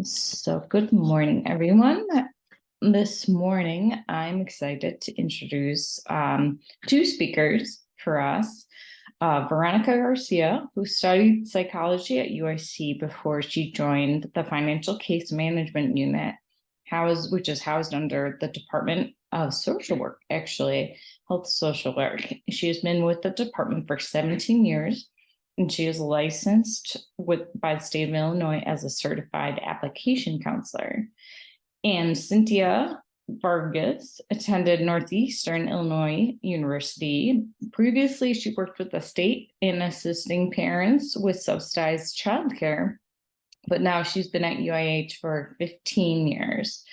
So good morning, everyone. This morning, I'm excited to introduce two speakers for us. Veronica Garcia, who studied psychology at UIC before she joined the Financial Case Management Unit, which is housed under the Department of Social Work, actually, Health Social Work. She has been with the department for 17 years, and she is licensed by the state of Illinois as a certified application counselor. And Sintia Vargas attended Northeastern Illinois University. Previously, she worked with the state in assisting parents with subsidized childcare, but now she's been at UIH for 15 years.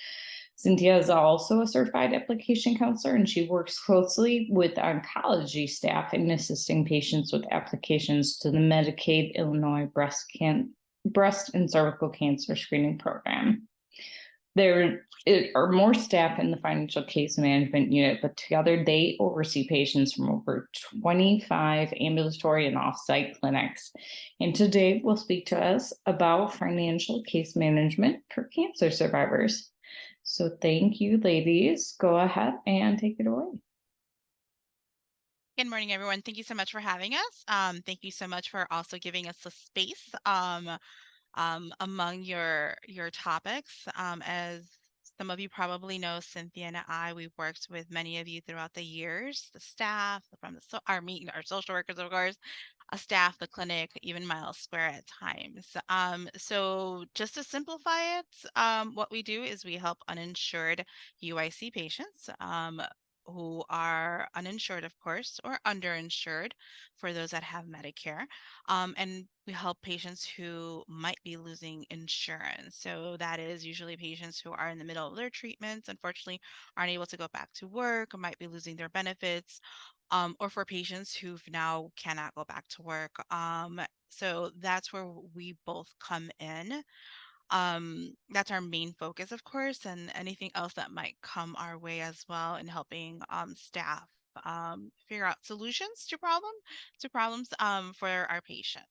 Sintia is also a certified application counselor, and she works closely with oncology staff in assisting patients with applications to the Medicaid Illinois breast and cervical cancer screening program. There are more staff in the financial case management unit, but together they oversee patients from over 25 ambulatory and off-site clinics. And today we'll speak to us about financial case management for cancer survivors. So thank you, ladies. Go ahead and take it away. Good morning, everyone. Thank you so much for having us. Thank you so much for also giving us the space among your topics. As some of you probably know, Cynthia and I, we've worked with many of you throughout the years, the staff from our social workers, of course, staff, the clinic, even Miles Square at times. So just to simplify it, what we do is we help uninsured UIC patients who are uninsured, of course, or underinsured for those that have Medicare. And we help patients who might be losing insurance. So that is usually patients who are in the middle of their treatments, unfortunately, aren't able to go back to work, or might be losing their benefits, or for patients who now cannot go back to work. So that's where we both come in. That's our main focus, of course, and anything else that might come our way as well in helping staff figure out solutions to problems for our patients.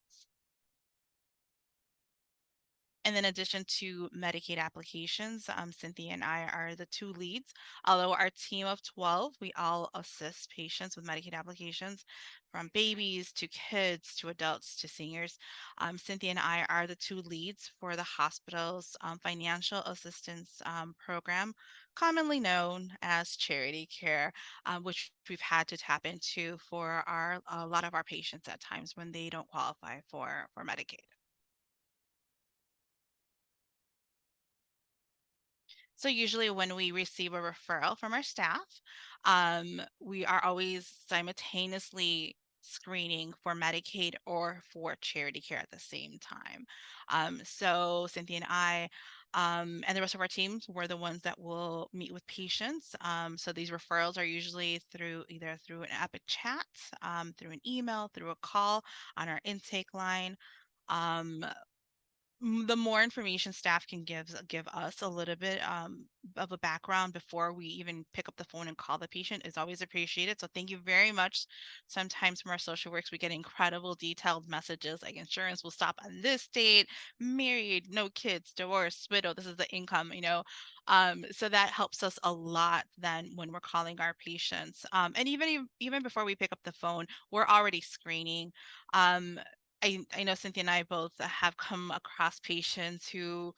And in addition to Medicaid applications, Cynthia and I are the two leads. Although our team of 12, we all assist patients with Medicaid applications, from babies to kids to adults to seniors. Cynthia and I are the two leads for the hospital's financial assistance program, commonly known as charity care, which we've had to tap into for a lot of our patients at times when they don't qualify for Medicaid. So usually when we receive a referral from our staff, we are always simultaneously screening for Medicaid or for charity care at the same time. So Cynthia and I and the rest of our teams, we're the ones that will meet with patients. So these referrals are usually either through an Epic chat, through an email, through a call on our intake line. Um, the more information staff can give us a little bit of a background before we even pick up the phone and call the patient is always appreciated. So thank you very much. Sometimes from our social works, we get incredible detailed messages like insurance will stop on this date, married, no kids, divorced, widow, this is the income, so that helps us a lot then when we're calling our patients. And even before we pick up the phone, we're already screening. I know Cynthia and I both have come across patients who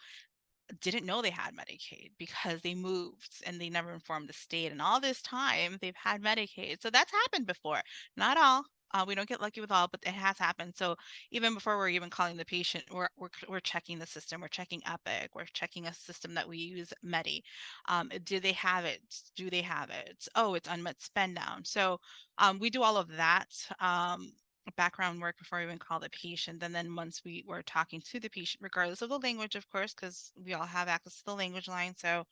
didn't know they had Medicaid because they moved and they never informed the state. And all this time they've had Medicaid. So that's happened before. Not all. We don't get lucky with all, but it has happened. So even before we're even calling the patient, we're checking the system. We're checking Epic. We're checking a system that we use, Medi. Do they have it? Do they have it? Oh, it's unmet spend down. So we do all of that. Background work before we even call the patient. And then once we were talking to the patient, regardless of the language, of course, because we all have access to the language line. So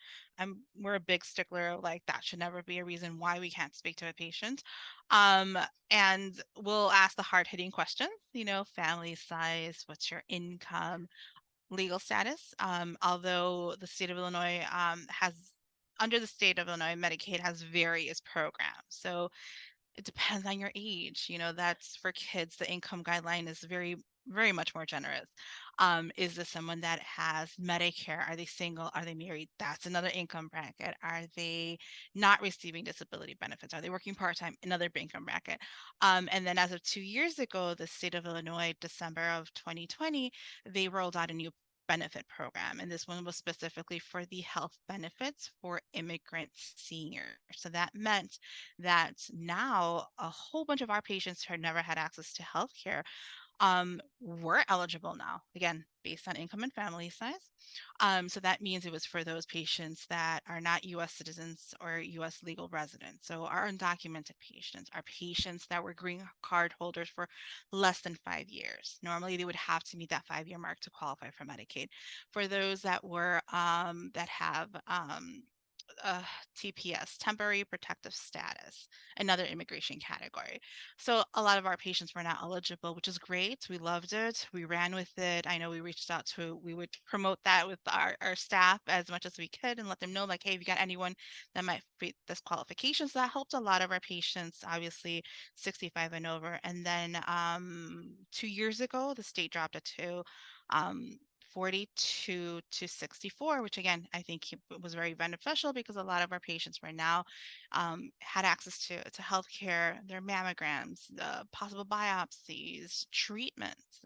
we're a big stickler, like that should never be a reason why we can't speak to a patient. And we'll ask the hard-hitting questions, family size, what's your income, legal status. Although the state of Illinois under the state of Illinois, Medicaid has various programs. So it depends on your age. That's for kids. The income guideline is very very much more generous. Is this someone that has Medicare? Are they single? Are they married? That's another income bracket. Are they not receiving disability benefits? Are they working part-time? Another income bracket. And then as of 2 years ago, the state of Illinois, December of 2020, they rolled out a new benefit program. And this one was specifically for the health benefits for immigrant seniors. So that meant that now a whole bunch of our patients who had never had access to healthcare were eligible now, again, based on income and family size. So that means it was for those patients that are not US citizens or US legal residents. So our undocumented patients are patients that were green card holders for less than 5 years. Normally they would have to meet that 5 year mark to qualify for Medicaid. For those that were that have uh, TPS, temporary protective status, another immigration category. So a lot of our patients were not eligible, which is great. We loved it. We ran with it. I know we reached out to, we would promote that with our staff as much as we could and let them know, like, hey, if you got anyone that might fit this qualifications, that helped a lot of our patients, obviously 65 and over. And then 2 years ago, the state dropped it to um, 42 to 64, which again, I think was very beneficial because a lot of our patients right now had access to healthcare, their mammograms, the possible biopsies, treatments.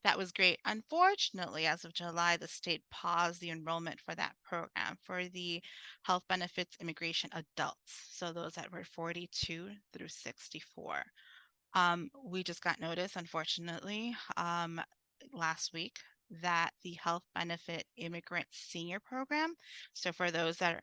That was great. Unfortunately, as of July, the state paused the enrollment for that program for the health benefits immigration adults. So those that were 42 through 64. We just got notice, unfortunately, last week that the health benefit immigrant senior program, so for those that are,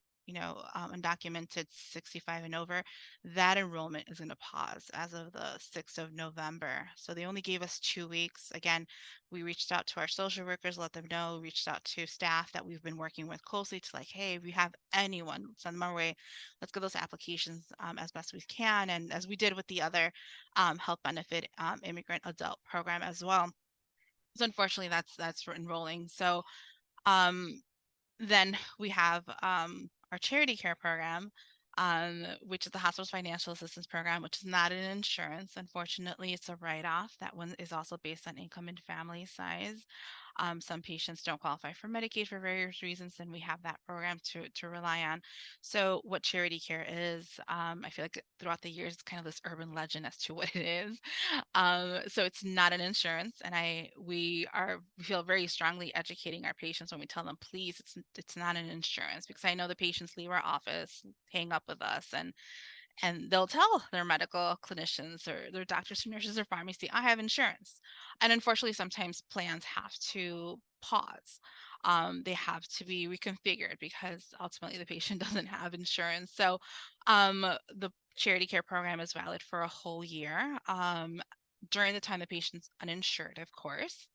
undocumented 65 and over, that enrollment is going to pause as of the 6th of November. So they only gave us 2 weeks. Again, we reached out to our social workers, let them know, reached out to staff that we've been working with closely to like, hey, if we have anyone, send them our way. Let's get those applications as best we can. And as we did with the other health benefit immigrant adult program as well. So unfortunately, that's for enrolling. So um, then we have our charity care program, which is the hospital's financial assistance program, which is not an insurance. Unfortunately, it's a write-off. That one is also based on income and family size. Some patients don't qualify for Medicaid for various reasons, and we have that program to rely on. So, what charity care is, I feel like throughout the years, it's kind of this urban legend as to what it is. So it's not an insurance, and we feel very strongly educating our patients when we tell them, please, it's not an insurance, because I know the patients leave our office, hang up with us, and they'll tell their medical clinicians or their doctors or nurses or pharmacy, I have insurance. And unfortunately, sometimes plans have to pause. They have to be reconfigured because ultimately the patient doesn't have insurance. So the charity care program is valid for a whole year. During the time the patient's uninsured, of course.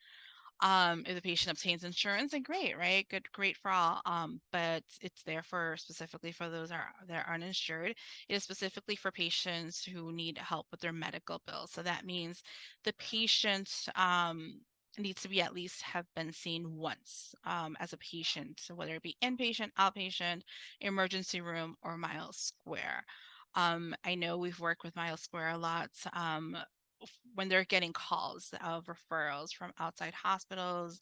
If the patient obtains insurance, then great, right? Good, great for all. But it's there for specifically for those that are uninsured. It is specifically for patients who need help with their medical bills. So that means the patient needs to be at least have been seen once as a patient, so whether it be inpatient, outpatient, emergency room, or Miles Square. I know we've worked with Miles Square a lot. When they're getting calls of referrals from outside hospitals,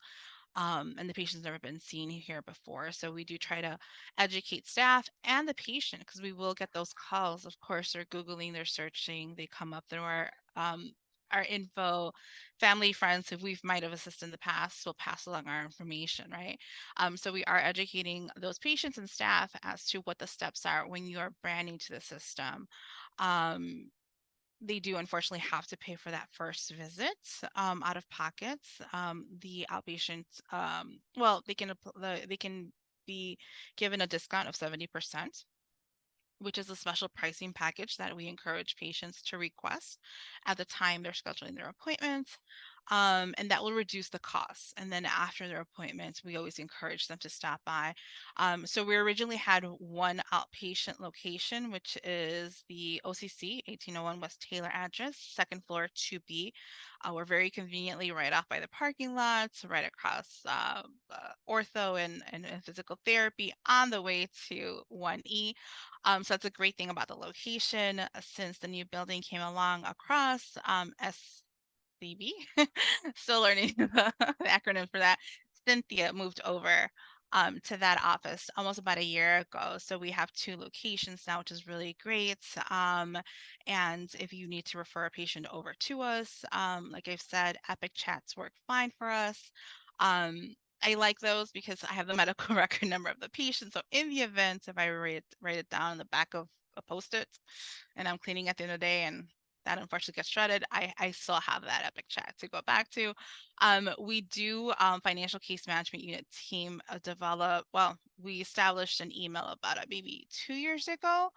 and the patient's never been seen here before. So we do try to educate staff and the patient because we will get those calls. Of course, they're Googling, they're searching, they come up through our info, family, friends who we might have assisted in the past will pass along our information, right? So we are educating those patients and staff as to what the steps are when you are brand new to the system. Um, they do unfortunately have to pay for that first visit out of pockets. The outpatients, well, they can be given a discount of 70%, which is a special pricing package that we encourage patients to request at the time they're scheduling their appointments. And that will reduce the costs. And then after their appointments, we always encourage them to stop by. So we originally had one outpatient location, which is the OCC 1801 West Taylor address, second floor 2B. We're very conveniently right off by the parking lots, right across ortho and physical therapy on the way to 1E. So that's a great thing about the location. Since the new building came along across CB, still learning the acronym for that. Cynthia moved over to that office almost about a year ago. So we have two locations now, which is really great. And if you need to refer a patient over to us, like I've said, Epic Chats work fine for us. I like those because I have the medical record number of the patient. So in the event, if I write it down in the back of a post-it and I'm cleaning at the end of the day and that unfortunately gets shredded, I still have that Epic Chat to go back to. We do financial case management unit team develop. Well, we established an email about it maybe 2 years ago,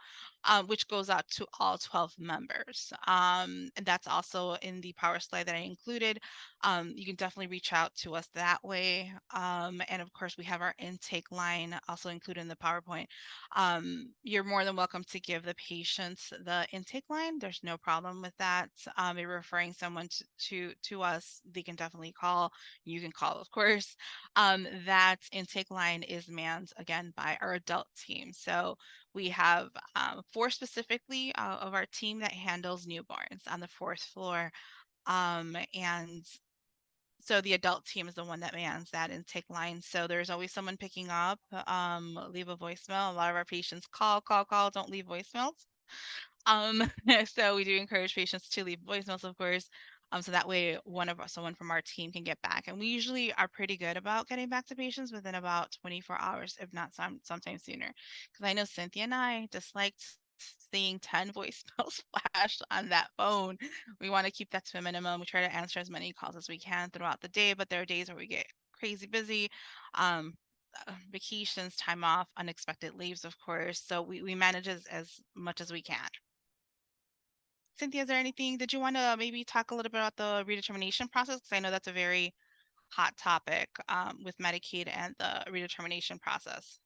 which goes out to all 12 members. And that's also in the power slide that I included. You can definitely reach out to us that way. And of course, we have our intake line also included in the PowerPoint. You're more than welcome to give the patients the intake line. There's no problem with that. You're referring someone to us, they can definitely call. You can call, of course. That intake line is manned again by our adult team. So we have four specifically of our team that handles newborns on the fourth floor. And so the adult team is the one that mans that intake line. So there's always someone picking up, leave a voicemail. A lot of our patients call, don't leave voicemails. So we do encourage patients to leave voicemails, of course. So that way someone from our team can get back. And we usually are pretty good about getting back to patients within about 24 hours, if not sometimes sooner. Because I know Cynthia and I disliked seeing 10 voicemails flash on that phone. We want to keep that to a minimum. We try to answer as many calls as we can throughout the day, but there are days where we get crazy busy. Vacations, time off, unexpected leaves, of course. So we manage as much as we can. Cynthia, is there anything, did you want to maybe talk a little bit about the redetermination process? Because I know that's a very hot topic with Medicaid and the redetermination process.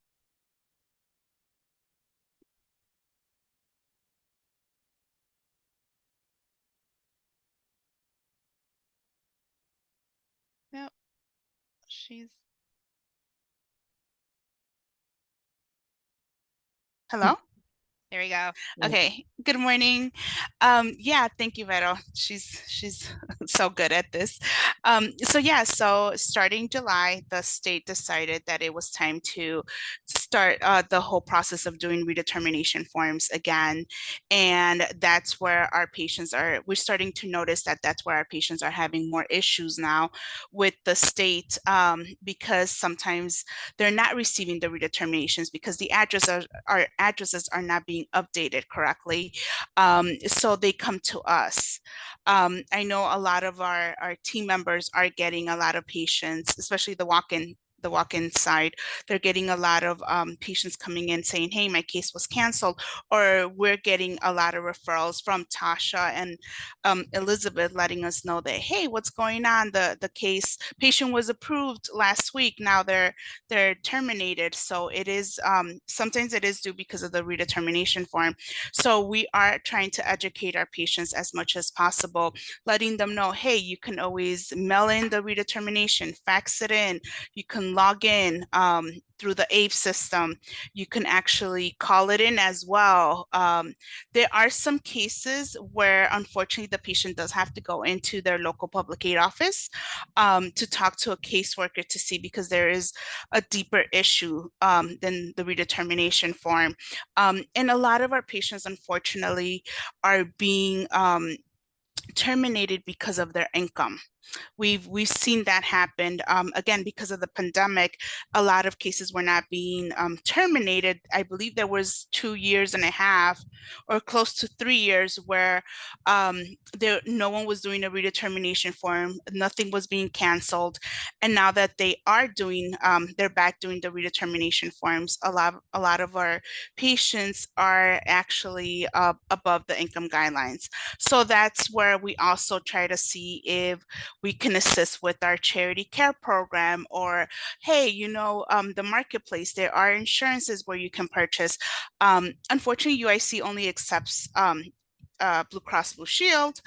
Yep, she's, Hello? there we go. Okay. Good morning. Yeah, thank you, Vero. She's so good at this. So starting July, the state decided that it was time to start the whole process of doing redetermination forms again. And that's where our patients are, we're starting to notice that that's where our patients are having more issues now with the state, because sometimes they're not receiving the redeterminations because the our addresses are not being updated correctly. So they come to us. I know a lot of our team members are getting a lot of patients, especially the walk-in side. They're getting a lot of patients coming in saying, hey, my case was canceled, or we're getting a lot of referrals from Tasha and Elizabeth letting us know that, hey, what's going on? The case patient was approved last week. Now they're terminated. So it is sometimes it is due because of the redetermination form. So we are trying to educate our patients as much as possible, letting them know, hey, you can always mail in the redetermination, fax it in, you can log in through the AVE system. You can actually call it in as well. There are some cases where unfortunately the patient does have to go into their local public aid office to talk to a caseworker to see, because there is a deeper issue than the redetermination form. And a lot of our patients, unfortunately, are being terminated because of their income. We've seen that happen again because of the pandemic. A lot of cases were not being terminated. I believe there was 2.5 years or close to 3 years where no one was doing a redetermination form, nothing was being canceled, and now that they are doing, they're back doing the redetermination forms. A lot of our patients are actually above the income guidelines. So that's where we also try to see if we can assist with our charity care program, or hey, the marketplace, there are insurances where you can purchase. Unfortunately, UIC only accepts Blue Cross Blue Shield.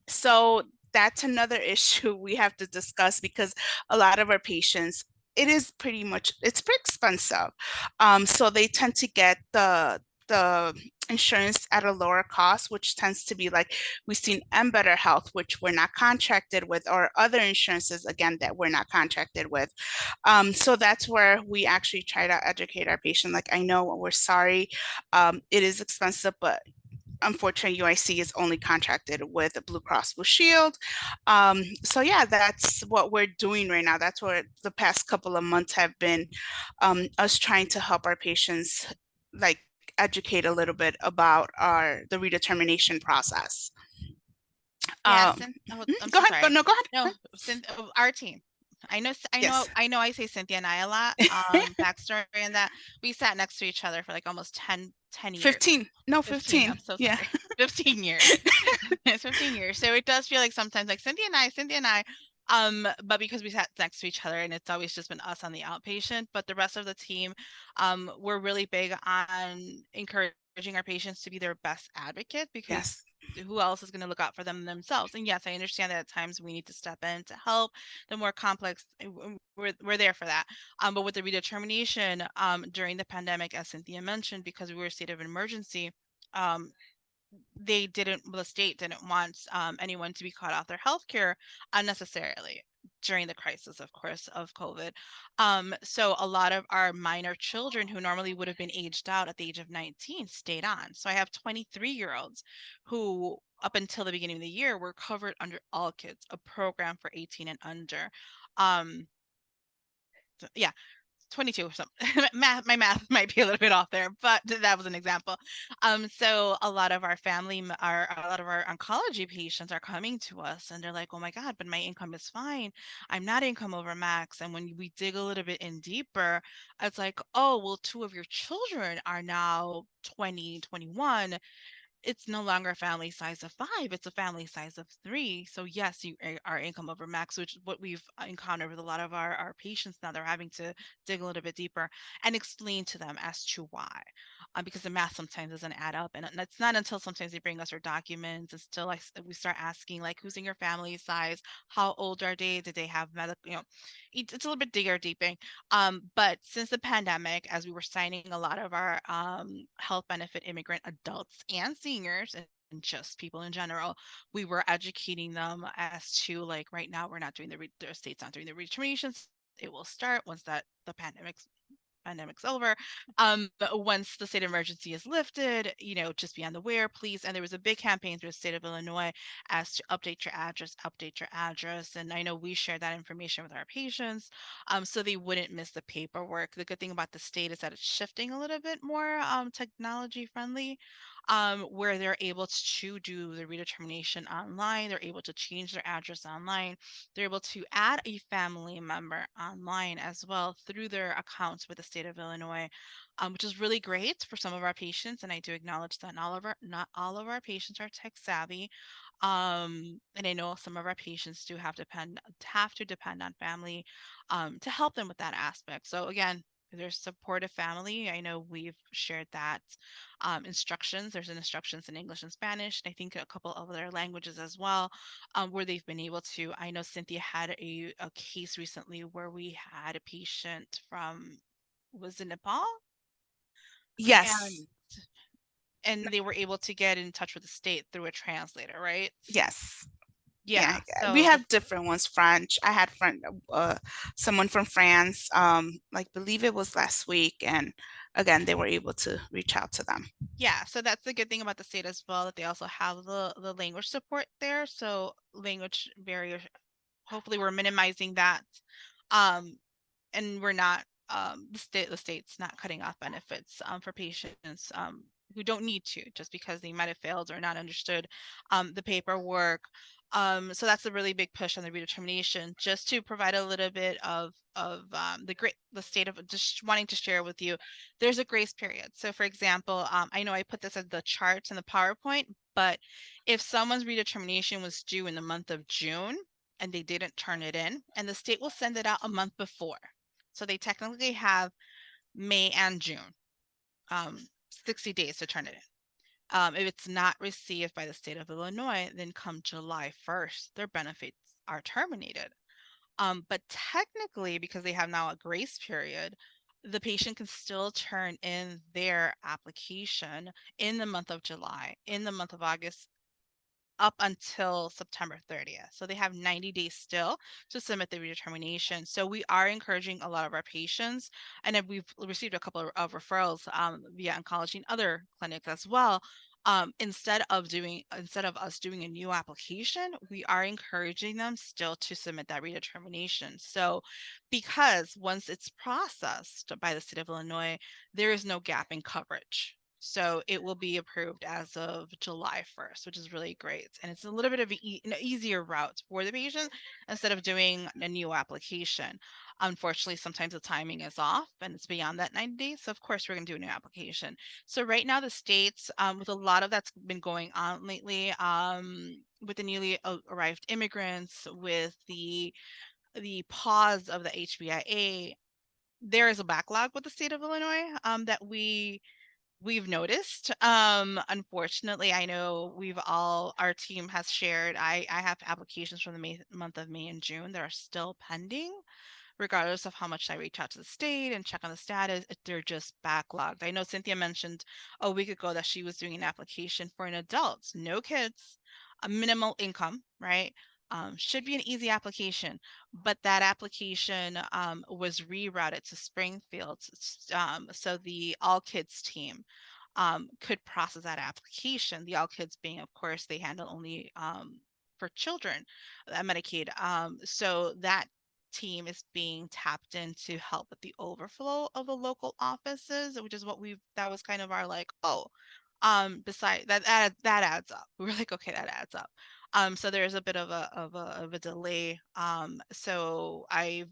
So that's another issue we have to discuss, because a lot of our patients, it's pretty expensive. So they tend to get the insurance at a lower cost, which tends to be like we've seen Better Health, which we're not contracted with, or other insurances again that we're not contracted with. So that's where we actually try to educate our patient. Like, I know we're sorry, it is expensive, but unfortunately UIC is only contracted with Blue Cross Blue Shield. So yeah, that's what we're doing right now. That's what the past couple of months have been, us trying to help our patients, like, educate a little bit about the redetermination process. Yes. Oh, I'm Go so ahead. sorry. No, go ahead. No, our team. I know, Yes. I say Cynthia and I a lot. Backstory in that we sat next to each other for like almost 10 years. 15. No, 15. 15. I'm so Yeah. sorry. 15 years. It's 15 years. So it does feel like sometimes like Cynthia and I, but because we sat next to each other and it's always just been us on the outpatient, but the rest of the team, we're really big on encouraging our patients to be their best advocate, because Yes. who else is going to look out for them themselves? And yes, I understand that at times we need to step in to help the more complex. We're there for that. But with the redetermination, during the pandemic, as Cynthia mentioned, because we were a state of emergency, um, the state didn't want anyone to be cut off their health care unnecessarily during the crisis, of course, of COVID. So a lot of our minor children who normally would have been aged out at the age of 19 stayed on. So I have 23-year-olds who, up until the beginning of the year, were covered under All Kids, a program for 18 and under. Yeah, 22 or something. My math might be a little bit off there, but that was an example. So a lot of our a lot of our oncology patients are coming to us and they're like, oh my God, but my income is fine. I'm not income over max. And when we dig a little bit in deeper, it's like, oh, well, two of your children are now 20, 21. It's no longer a family size of 5, it's a family size of 3. So yes, you are income over max, which is what we've encountered with a lot of our patients now. They're having to dig a little bit deeper and explain to them as to why, because the math sometimes doesn't add up, and it's not until sometimes they bring us our documents and still like we start asking like, who's in your family size, how old are they, did they have medical, it's a little bit digger deeping. But since the pandemic, as we were signing a lot of our health benefit immigrant adults and seniors and just people in general, we were educating them as to like, right now we're not doing the state's not doing the redeterminations. It will start once that the pandemic's over. But once the state of emergency is lifted, just be on the aware, please. And there was a big campaign through the state of Illinois as to update your address. And I know we shared that information with our patients, so they wouldn't miss the paperwork. The good thing about the state is that it's shifting a little bit more technology friendly, where they're able to do the redetermination online. They're able to change their address online. They're able to add a family member online as well through their accounts with the state of Illinois, which is really great for some of our patients. And I do acknowledge that not all of our patients are tech savvy. And I know some of our patients do have to depend on family to help them with that aspect. So again, there's supportive family. I know we've shared that instructions. There's instructions in English and Spanish, and I think a couple of other languages as well, where they've been able to. I know Cynthia had a case recently where we had a patient from, was it Nepal? Yes. And they were able to get in touch with the state through a translator, right? Yes. Yeah. We So have different ones. French. I had someone from France, like believe it was last week, and again they were able to reach out to them. yeah, so that's the good thing about the state as well, that they also have the language support there. So language barrier, hopefully we're minimizing that. Um, and we're not, the state's not cutting off benefits for patients who don't need to, just because they might have failed or not understood the paperwork. So that's a really big push on the redetermination, just to provide a little bit of the state of just wanting to share with you. There's a grace period. So for example, I know I put this as the charts in the PowerPoint, but if someone's redetermination was due in the month of June and they didn't turn it in, and the state will send it out a month before. So they technically have May and June, 60 days to turn it in. If it's not received by the state of Illinois, then come July 1st, their benefits are terminated. But technically, because they have now a grace period, the patient can still turn in their application in the month of July, in the month of August, up until September 30th. So they have 90 days still to submit the redetermination. So we are encouraging a lot of our patients, and then we've received a couple of referrals via oncology and other clinics as well. Instead of us doing a new application, we are encouraging them still to submit that redetermination. So because once it's processed by the state of Illinois, there is no gap in coverage. So it will be approved as of July 1st, which is really great. And it's a little bit of an easier route for the patient instead of doing a new application. Unfortunately, sometimes the timing is off and it's beyond that 90 days. So of course, we're going to do a new application. So right now, the states, with a lot of that's been going on lately, with the newly arrived immigrants, with the pause of the HBIA, there is a backlog with the state of Illinois that we've noticed. Unfortunately, I know our team has shared, I have applications from the month of May and June that are still pending, regardless of how much I reach out to the state and check on the status. They're just backlogged. I know Cynthia mentioned a week ago that she was doing an application for an adult, no kids, a minimal income, right? Should be an easy application, but that application was rerouted to Springfield. So the All Kids team could process that application. The All Kids being, of course, they handle only for children, Medicaid. So that team is being tapped in to help with the overflow of the local offices, which is that was kind of our like, oh, beside that adds up. We were like, okay, that adds up. So there's a bit of a delay. So I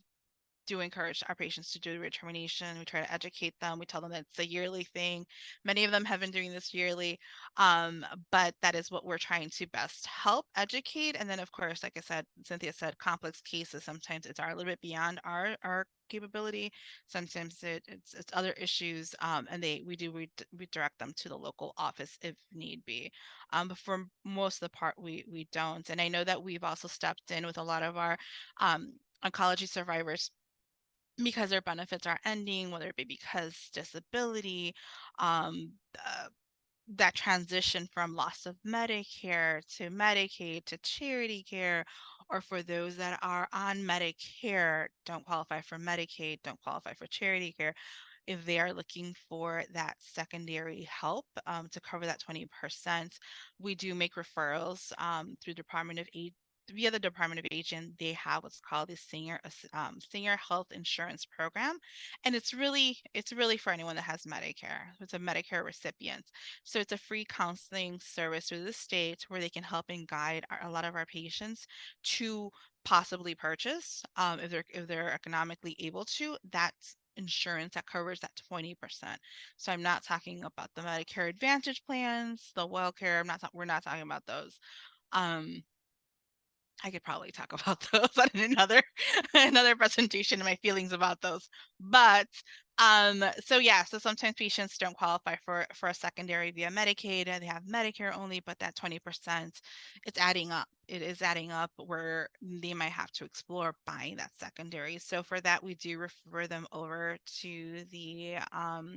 do encourage our patients to do the redetermination. We try to educate them. We tell them that it's a yearly thing. Many of them have been doing this yearly, but that is what we're trying to best help educate. And then, of course, like I said, Cynthia said, complex cases, sometimes it's a little bit beyond our capability. Sometimes it's other issues, and we redirect them to the local office if need be. But for most of the part, we don't. And I know that we've also stepped in with a lot of our oncology survivors because their benefits are ending, whether it be because disability, um, uh, that transition from loss of Medicare to Medicaid to charity care, or for those that are on Medicare, don't qualify for Medicaid, don't qualify for charity care, if they are looking for that secondary help to cover that 20%, we do make referrals through Department of Age via the Department of Aging. They have what's called the Senior Health Insurance Program, and it's really for anyone that has Medicare. It's a Medicare recipient, so it's a free counseling service through the state where they can help and guide a lot of our patients to possibly purchase, if they're economically able to, that insurance that covers that 20%. So I'm not talking about the Medicare Advantage plans, the WellCare. We're not talking about those. Um, I could probably talk about those on another presentation and my feelings about those. But so yeah, so sometimes patients don't qualify for a secondary via Medicaid and they have Medicare only, but that 20%, it's adding up. It is adding up where they might have to explore buying that secondary. So for that, we do refer them over to the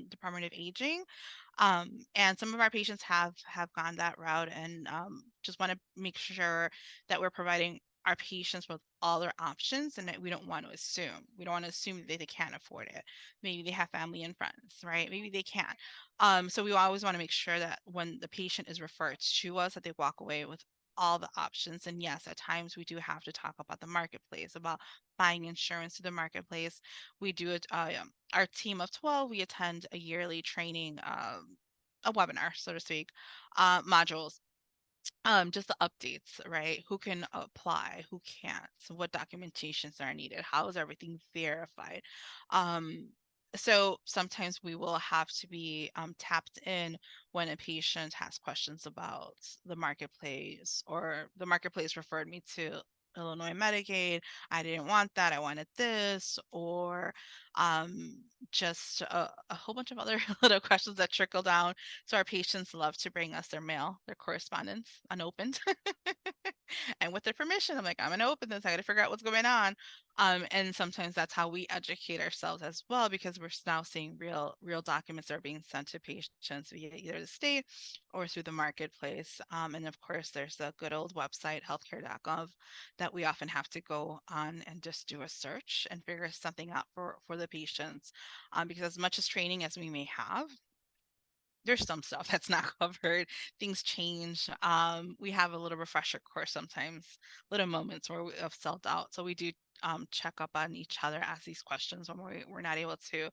Department of Aging. And some of our patients have gone that route, and just want to make sure that we're providing our patients with all their options, and that we don't want to assume. We don't want to assume that they can't afford it. Maybe they have family and friends, right? Maybe they can't. So we always want to make sure that when the patient is referred to us, that they walk away with all the options. And yes, at times we do have to talk about the marketplace, about buying insurance through the marketplace. We do it. Our team of 12, we attend a yearly training, a webinar, so to speak, modules, just the updates, right? Who can apply, who can't, so what documentations are needed, how is everything verified. So sometimes we will have to be tapped in when a patient has questions about the marketplace, or the marketplace referred me to Illinois Medicaid. I didn't want that, I wanted this, or just a whole bunch of other little questions that trickle down. So our patients love to bring us their mail, their correspondence unopened. And with their permission, I'm like, I'm gonna open this. I gotta figure out what's going on. And sometimes that's how we educate ourselves as well, because we're now seeing real documents that are being sent to patients via either the state or through the marketplace. And of course, there's the good old website, healthcare.gov, that we often have to go on and just do a search and figure something out for the patients. Because as much as training as we may have, there's some stuff that's not covered. Things change. We have a little refresher course sometimes, little moments where we have self-doubt. So we do check up on each other, ask these questions when we're not able to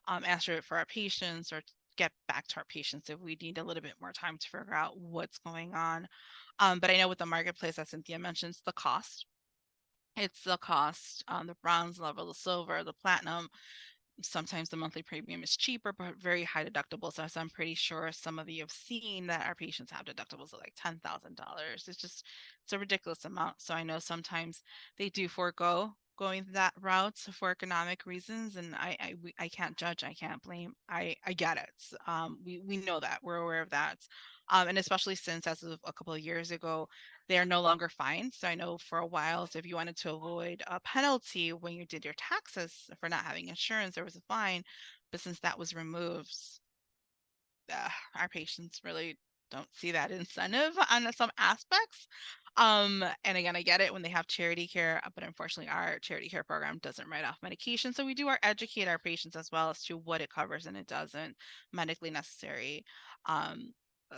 answer it for our patients, or get back to our patients if we need a little bit more time to figure out what's going on. But I know with the marketplace, as Cynthia mentions, the cost. It's the cost, the bronze level, the silver, the platinum. Sometimes the monthly premium is cheaper, but very high deductibles. As I'm pretty sure some of you have seen that our patients have deductibles of like $10,000. It's a ridiculous amount. So I know sometimes they do forego going that route for economic reasons, and I can't judge, I can't blame. I get it. We know that, we're aware of that. And especially since as of a couple of years ago, they are no longer fined. So I know for a while, so if you wanted to avoid a penalty when you did your taxes for not having insurance, there was a fine. But since that was removed, our patients really don't see that incentive on some aspects. And again, I get it when they have charity care, but unfortunately our charity care program doesn't write off medication. So we do educate our patients as well as to what it covers and it doesn't. Medically necessary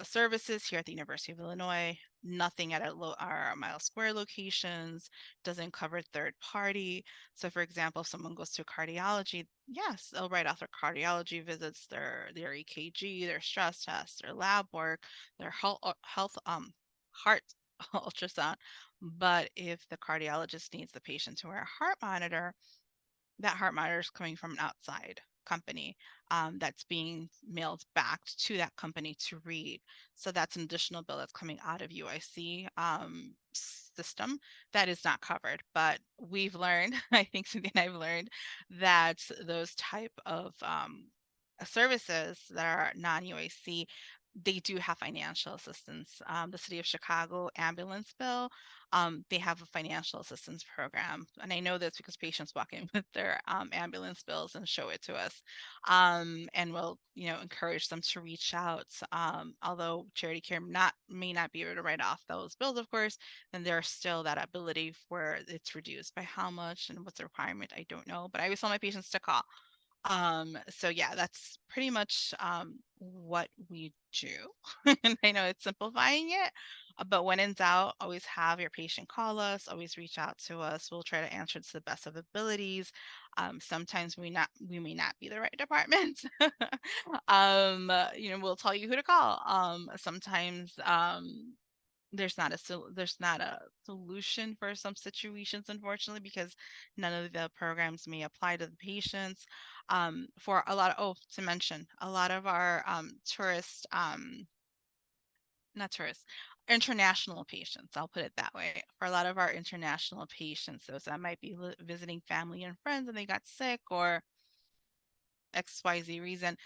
services here at the University of Illinois, nothing at our Mile Square locations, doesn't cover third party. So for example, if someone goes to cardiology, yes, they'll write off their cardiology visits, their EKG, their stress tests, their lab work, their heart ultrasound. But if the cardiologist needs the patient to wear a heart monitor, that heart monitor is coming from an outside company, that's being mailed back to that company to read. So that's an additional bill that's coming out of UIC system that is not covered. But we've learned, I think Cynthia and I've learned, that those type of services that are non-UIC, they do have financial assistance. The city of Chicago ambulance bill, they have a financial assistance program. And I know this because patients walk in with their ambulance bills and show it to us. And we'll, encourage them to reach out. Although charity care may not be able to write off those bills, of course, then there's still that ability where it's reduced. By how much and what's the requirement, I don't know. But I always tell my patients to call. So yeah, that's pretty much what we do. And I know it's simplifying it, but when in doubt, always have your patient call us, always reach out to us. We'll try to answer to the best of abilities. Sometimes we may not be the right department. We'll tell you who to call. Sometimes there's not a solution for some situations, unfortunately, because none of the programs may apply to the patients. For a lot of, to mention, a lot of our not tourists, international patients, I'll put it that way. For a lot of our international patients, those that might be visiting family and friends and they got sick or XYZ reason,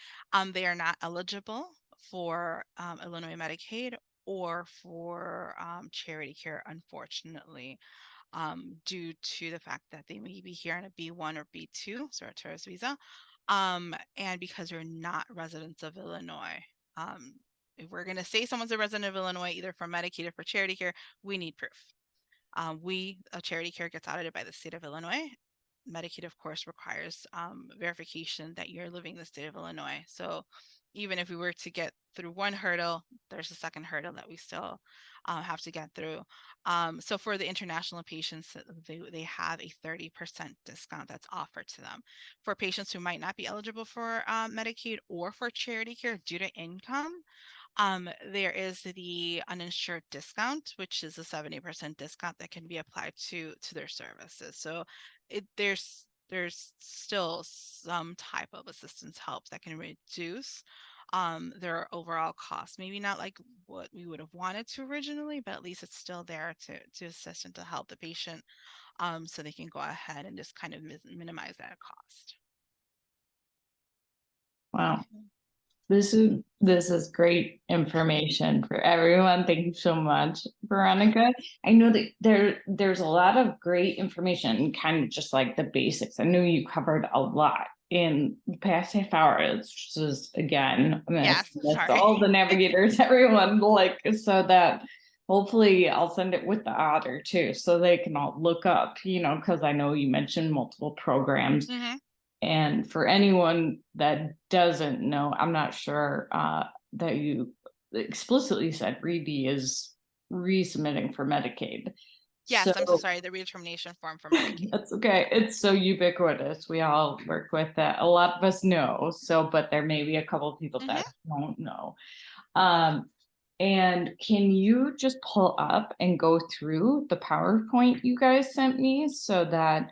they are not eligible for Illinois Medicaid or for charity care, unfortunately, due to the fact that they may be here on a B1 or B2, so a tourist visa, and because they're not residents of Illinois. If we're going to say someone's a resident of Illinois, either for Medicaid or for charity care, we need proof. Charity care gets audited by the state of Illinois. Medicaid, of course, requires verification that you're living in the state of Illinois. So even if we were to get through one hurdle, there's a second hurdle that we still have to get through. So for the international patients, they have a 30% discount that's offered to them. For patients who might not be eligible for Medicaid or for charity care due to income, there is the uninsured discount, which is a 70% discount that can be applied to their services. So there's still some type of assistance help that can reduce their overall cost. Maybe not like what we would have wanted to originally, but at least it's still there to assist and to help the patient, so they can go ahead and just kind of minimize that cost. Wow. This is great information for everyone. Thank you so much, Veronica. I know that there's a lot of great information, kind of just like the basics. I know you covered a lot in the past half hour. It's just again, I'm gonna Yes, send this to sorry. all the navigators, everyone, like so that hopefully I'll send it with the otter too, so they can all look up, because I know you mentioned multiple programs. Mm-hmm. And for anyone that doesn't know, I'm not sure that you explicitly said Reedy is resubmitting for Medicaid. Yes, So I'm so sorry. The redetermination form for Medicaid. that's okay. It's so ubiquitous. We all work with that. A lot of us know. So, but there may be a couple of people that don't know. And can you just pull up and go through the PowerPoint you guys sent me so that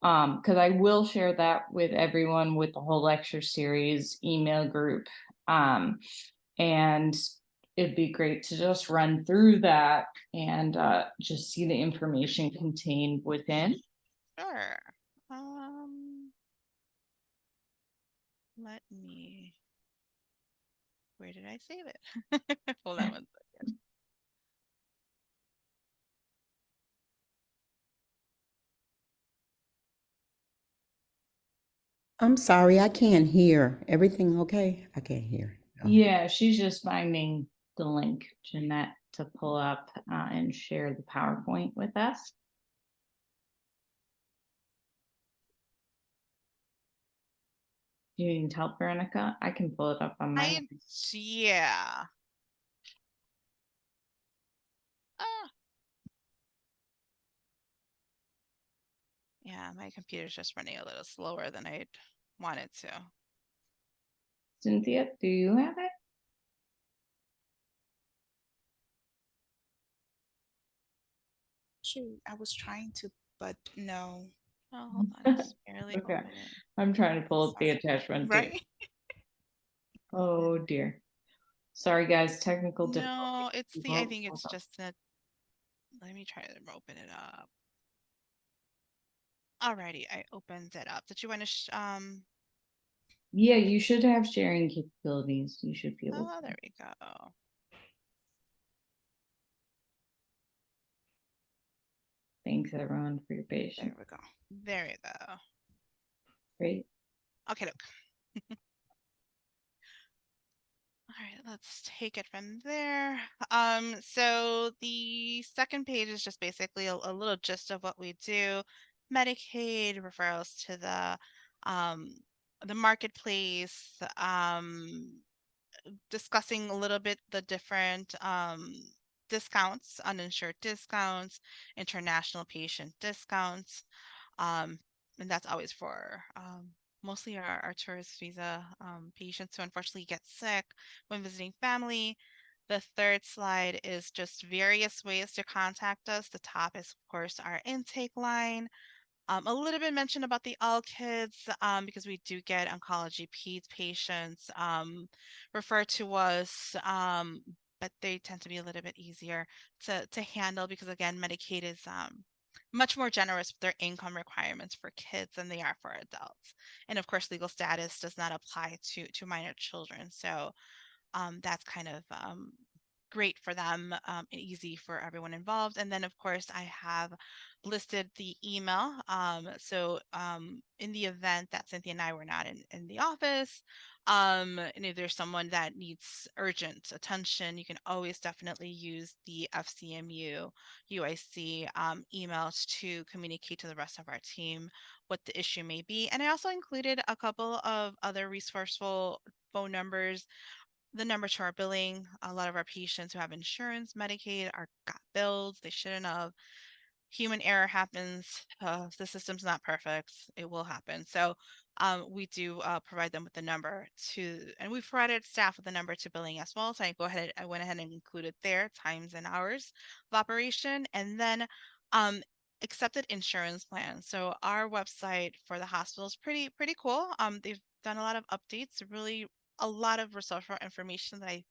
because I will share that with everyone with the whole lecture series email group. And it'd be great to just run through that and just see the information contained within. Sure. Let me. Where did I save it? Hold on one second. I'm sorry, I can't hear. Everything okay? I can't hear. Oh. Yeah, she's just finding the link, Jeanette, to pull up and share the PowerPoint with us. Do you need help, Veronica? I can pull it up on my. Yeah. Ah. Yeah, my computer's just running a little slower than I'd want it to. Cynthia, do you have it? Shoot, I was trying to, but no. Oh, hold on. It's barely Okay. opening. I'm trying to pull up the Sorry. attachment too. Right? Oh dear. Sorry guys, technical difficulty. No, it's the, I think it's Hold on. just that. Let me try to open it up. Alrighty, I opened it up. Did you want to, Yeah, you should have sharing capabilities. You should be able oh, to. there we go. Thanks everyone for your There patience. we go. There we go. Great. Okay, look. All right, let's take it from there. So the second page is just basically a little gist of what we do. Medicaid, referrals to the marketplace, discussing a little bit the different discounts, uninsured discounts, international patient discounts. And that's always for mostly our tourist visa patients who unfortunately get sick when visiting family. The third slide is just various ways to contact us. The top is, of course, our intake line. A little bit mentioned about the all kids because we do get oncology peds patients referred to us, but they tend to be a little bit easier to handle because again, Medicaid is much more generous with their income requirements for kids than they are for adults. And of course, legal status does not apply to minor children. So that's kind of great for them, easy for everyone involved. And then, of course, I have listed the email. So in the event that Cynthia and I were not in the office, and if there's someone that needs urgent attention, you can always definitely use the FCMU UIC emails to communicate to the rest of our team what the issue may be. And I also included a couple of other resourceful phone numbers, the number to our billing. A lot of our patients who have insurance, Medicaid, are got bills they shouldn't have. Human error happens. The system's not perfect. It will happen. So we do provide them with the number to, and we've provided staff with the number to billing as well. So I went ahead and included their times and hours of operation, and then accepted insurance plans. So our website for the hospital is pretty cool. They've done a lot of updates, really a lot of resourceful information that I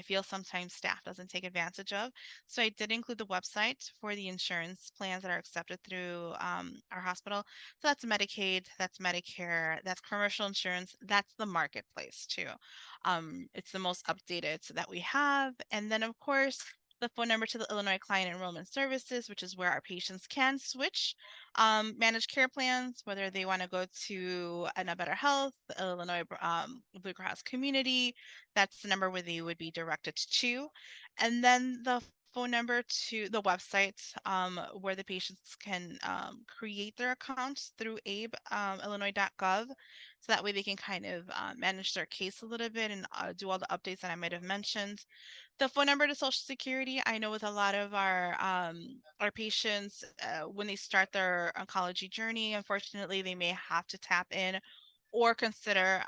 feel sometimes staff doesn't take advantage of. So I did include the website for the insurance plans that are accepted through our hospital. So that's Medicaid, that's Medicare, that's commercial insurance, that's the marketplace too. It's the most updated that we have. And then, of course, the phone number to the Illinois Client Enrollment Services, which is where our patients can switch managed care plans, whether they want to go to a Better Health, the Illinois Blue Cross Community. That's the number where they would be directed to. And then the phone number to the website where the patients can create their accounts through illinois.gov. So that way they can kind of manage their case a little bit and do all the updates that I might have mentioned. The phone number to Social Security, I know with a lot of our patients, when they start their oncology journey, unfortunately, they may have to tap in or consider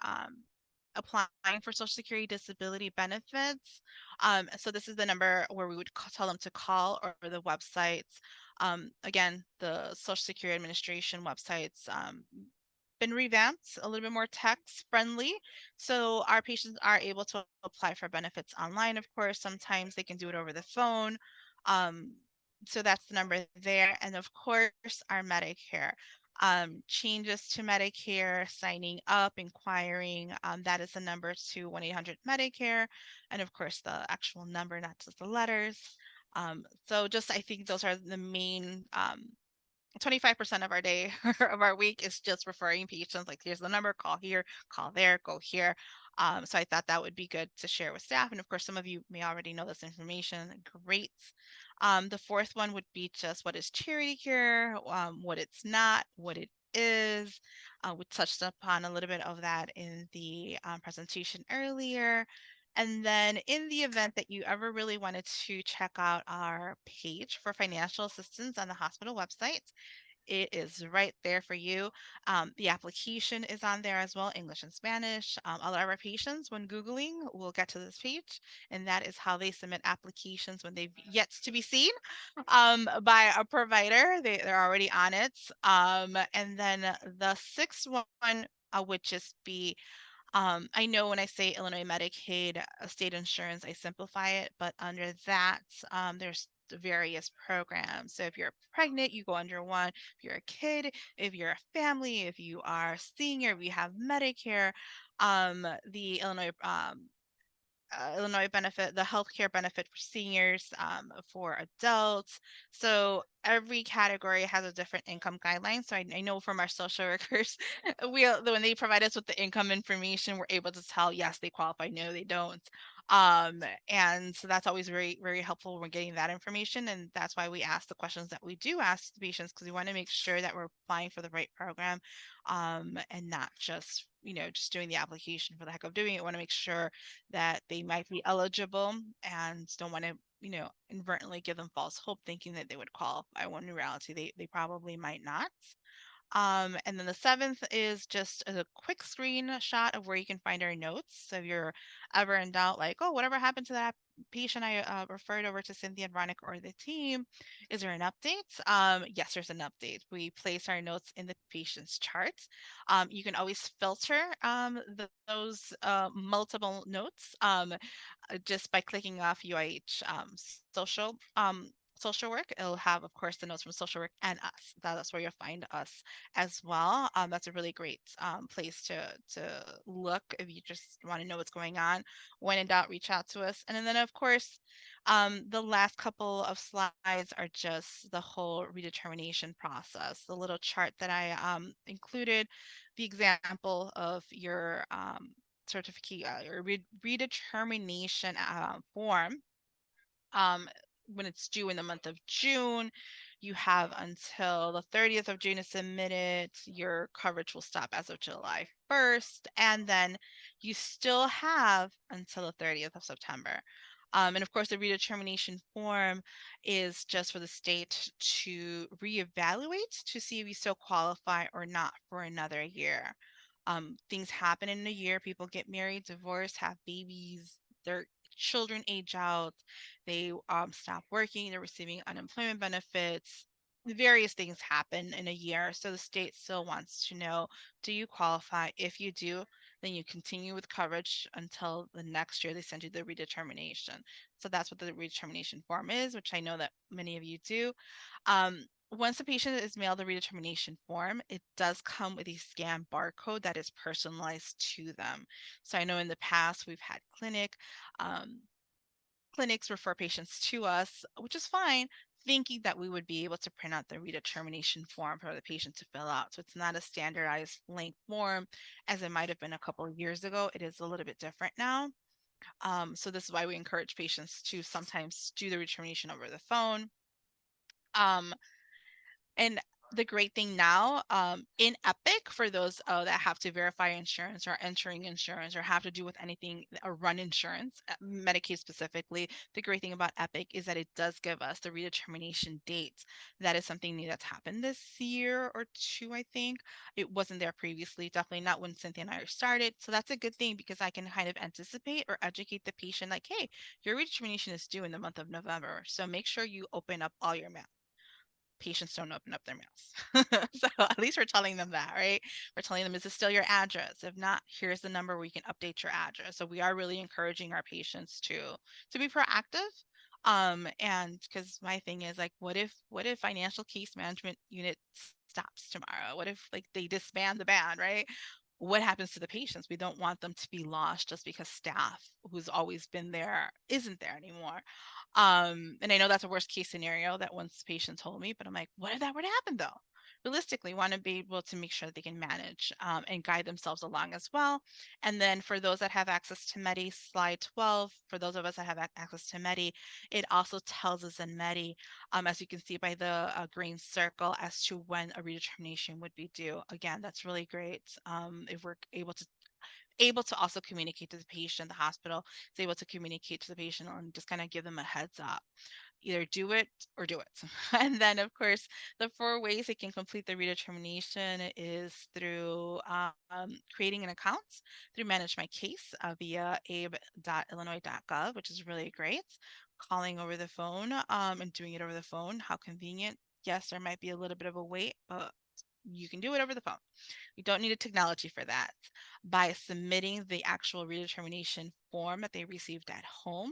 applying for Social Security disability benefits. So this is the number where we would tell them to call, or the websites. Again, the Social Security Administration websites been revamped, a little bit more text friendly. So our patients are able to apply for benefits online. Of course, sometimes they can do it over the phone. So that's the number there. And of course, our Medicare. Changes to Medicare, signing up, inquiring, that is the number to 1-800-Medicare. And of course, the actual number, not just the letters. So just, I think those are the main 25% of our day of our week is just referring patients, like here's the number, call here, call there, go here. So I thought that would be good to share with staff. And of course, some of you may already know this information. Great. The fourth one would be just what is charity care, what it's not, what it is. We touched upon a little bit of that in the presentation earlier. And then in the event that you ever really wanted to check out our page for financial assistance on the hospital website, it is right there for you. The application is on there as well, English and Spanish. All of our patients, when Googling, will get to this page, and that is how they submit applications when they've yet to be seen by a provider. They're already on it. And then the sixth one would just be I know when I say Illinois Medicaid, state insurance, I simplify it, but under that, there's various programs. So if you're pregnant, you go under one. If you're a kid, if you're a family, if you are a senior, we have Medicare, the Illinois benefit, the healthcare benefit for seniors, for adults. So every category has a different income guideline. So I know from our social workers, when they provide us with the income information, we're able to tell, yes, they qualify, no, they don't. And so that's always very, very helpful when we're getting that information. And that's why we ask the questions that we do ask the patients, because we want to make sure that we're applying for the right program, and not just, just doing the application for the heck of doing it. We want to make sure that they might be eligible and don't want to, inadvertently give them false hope thinking that they would qualify, when in reality they probably might not. And then the seventh is just a quick screenshot of where you can find our notes. So if you're ever in doubt, like, oh, whatever happened to that patient I referred over to Sintia and Veronica or the team, is there an update? Yes, there's an update. We place our notes in the patient's charts. You can always filter those multiple notes just by clicking off UIH social social work. It'll have, of course, the notes from social work and us. That's where you'll find us as well. That's a really great place to look if you just want to know what's going on. When in doubt, reach out to us. And then, of course, the last couple of slides are just the whole redetermination process. The little chart that I included, the example of your certificate, your redetermination form. When it's due in the month of June, you have until the 30th of June to submit it. Your coverage will stop as of July 1st, and then you still have until the 30th of September. And of course, the redetermination form is just for the state to reevaluate to see if you still qualify or not for another year. Things happen in a year. People get married, divorce, have babies, their children age out, they stop working, they're receiving unemployment benefits. Various things happen in a year. So the state still wants to know, do you qualify? If you do, Then you continue with coverage until the next year they send you the redetermination. So that's what the redetermination form is, which I know that many of you do. Once the patient is mailed the redetermination form, it does come with a scanned barcode that is personalized to them. So I know in the past we've had um, clinics refer patients to us, which is fine, thinking that we would be able to print out the redetermination form for the patient to fill out. So it's not a standardized blank form as it might have been a couple of years ago. It is a little bit different now. So this is why we encourage patients to sometimes do the redetermination over the phone. And the great thing now, in Epic, for those that have to verify insurance or entering insurance or have to do with anything or run insurance, Medicaid specifically, the great thing about Epic is that it does give us the redetermination dates. That is something new that's happened this year or two, I think. It wasn't there previously, definitely not when Cynthia and I started. So that's a good thing because I can kind of anticipate or educate the patient like, hey, your redetermination is due in the month of November. So make sure you open up all your mail. Patients don't open up their mails. So at least we're telling them that, right? We're telling them, is this still your address? If not, here's the number where you can update your address. So we are really encouraging our patients to be proactive. And because my thing is like, what if financial case management unit stops tomorrow? What if like they disband the band, right? What happens to the patients? We don't want them to be lost just because staff who's always been there isn't there anymore. And I know that's a worst case scenario that once patient told me, but I'm like, what if that were to happen though? Realistically, want to be able to make sure that they can manage and guide themselves along as well. And then for those that have access to Medi, slide 12, for those of us that have access to Medi, it also tells us in Medi, as you can see by the green circle, as to when a redetermination would be due. Again, that's really great. If we're able to also communicate to the patient, the hospital is able to communicate to the patient and just kind of give them a heads up. Either do it or do it. And then, of course, the 4 ways they can complete the redetermination is through creating an account, through Manage My Case via abe.illinois.gov, which is really great. Calling over the phone and doing it over the phone. How convenient. Yes, there might be a little bit of a wait, but you can do it over the phone. You don't need a technology for that. By submitting the actual redetermination form that they received at home,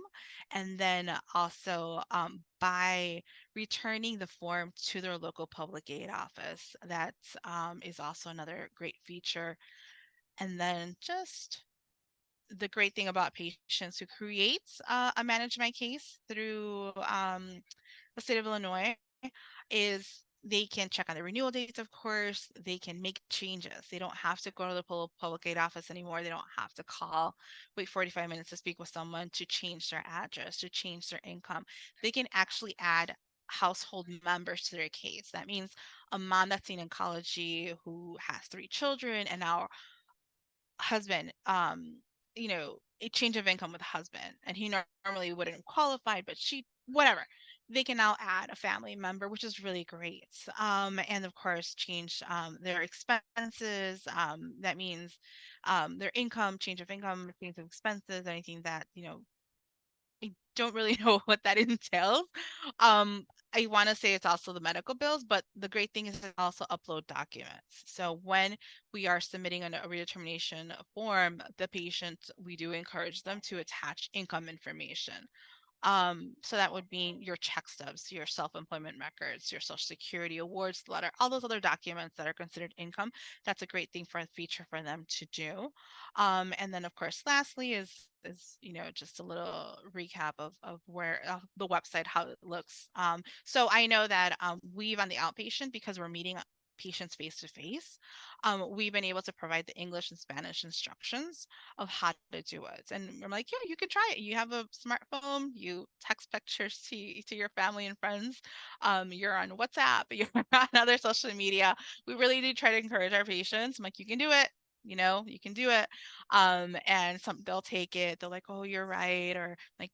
and then also by returning the form to their local public aid office. That is also another great feature. And then just the great thing about patients who create a Manage My Case through the state of Illinois is they can check on the renewal dates, of course. They can make changes. They don't have to go to the public aid office anymore. They don't have to call, wait 45 minutes to speak with someone to change their address, to change their income. They can actually add household members to their case. That means a mom that's in oncology who has 3 children and now husband, a change of income with a husband, and he normally wouldn't have qualified, but she, whatever, they can now add a family member, which is really great. And of course, change their expenses. That means their income, change of income, change of expenses, anything that I don't really know what that entails. I want to say it's also the medical bills, but the great thing is to also upload documents. So when we are submitting a redetermination form, the patient, we do encourage them to attach income information. So that would mean your check stubs, your self-employment records, your social security awards letter, all those other documents that are considered income. That's a great thing for a feature for them to do. And then of course, lastly is just a little recap of where the website, how it looks. So I know that we've on the outpatient, because we're meeting patients face to face, we've been able to provide the English and Spanish instructions of how to do it. And I'm like, yeah, you can try it. You have a smartphone, you text pictures to your family and friends. You're on WhatsApp, you're on other social media. We really do try to encourage our patients. I'm like, you can do it. You can do it. And they'll take it. They're like, oh, you're right. Or like,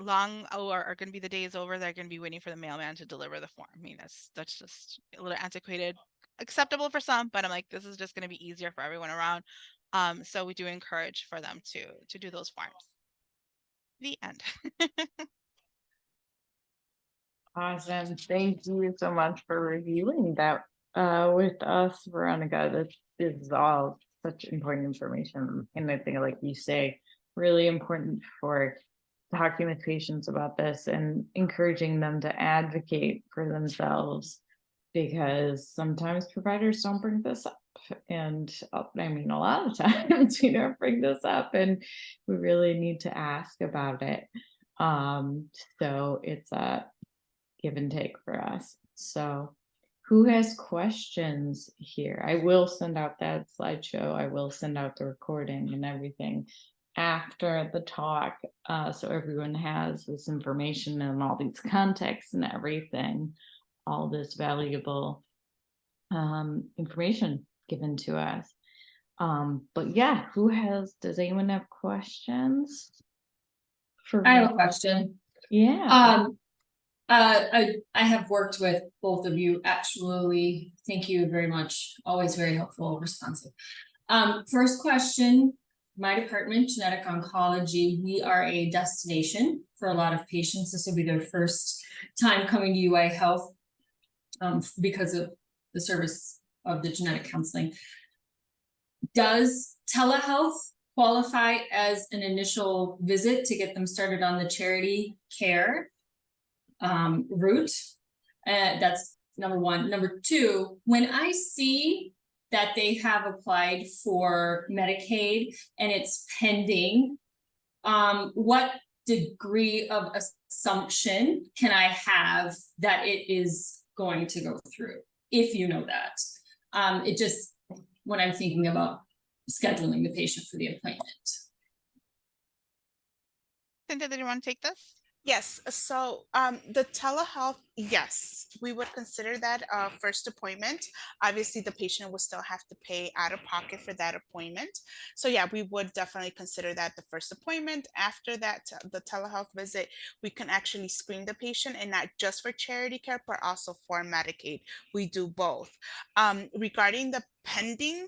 are going to be the days over. They're going to be waiting for the mailman to deliver the form. I mean, that's just a little antiquated, acceptable for some, but I'm like, this is just going to be easier for everyone around. So we do encourage for them to do those forms. The end. Awesome. Thank you so much for reviewing that with us, Veronica. This is all such important information. And I think, like you say, really important for talking with patients about this and encouraging them to advocate for themselves, because sometimes providers don't bring this up. And I mean, a lot of times we don't bring this up, and we really need to ask about it. So it's a give and take for us. So who has questions here? I will send out that slideshow. I will send out the recording and everything after the talk, so everyone has this information and all these contexts and everything, all this valuable information given to us. But yeah, does anyone have questions? I have a question. Yeah. I have worked with both of you, actually. Thank you very much. Always very helpful, responsive. First question, my department, genetic oncology, we are a destination for a lot of patients. This will be their first time coming to UI Health because of the service of the genetic counseling. Does telehealth qualify as an initial visit to get them started on the charity care route? That's number one. Number two, when I see that they have applied for Medicaid and it's pending, what degree of assumption can I have that it is going to go through, if you know that? It just, when I'm thinking about scheduling the patient for the appointment. Cynthia, did you want to take this? Yes, so the telehealth, yes, we would consider that a first appointment. Obviously, the patient will still have to pay out of pocket for that appointment. So yeah, we would definitely consider that the first appointment. After that, the telehealth visit, we can actually screen the patient, and not just for charity care, but also for Medicaid. We do both. Regarding the pending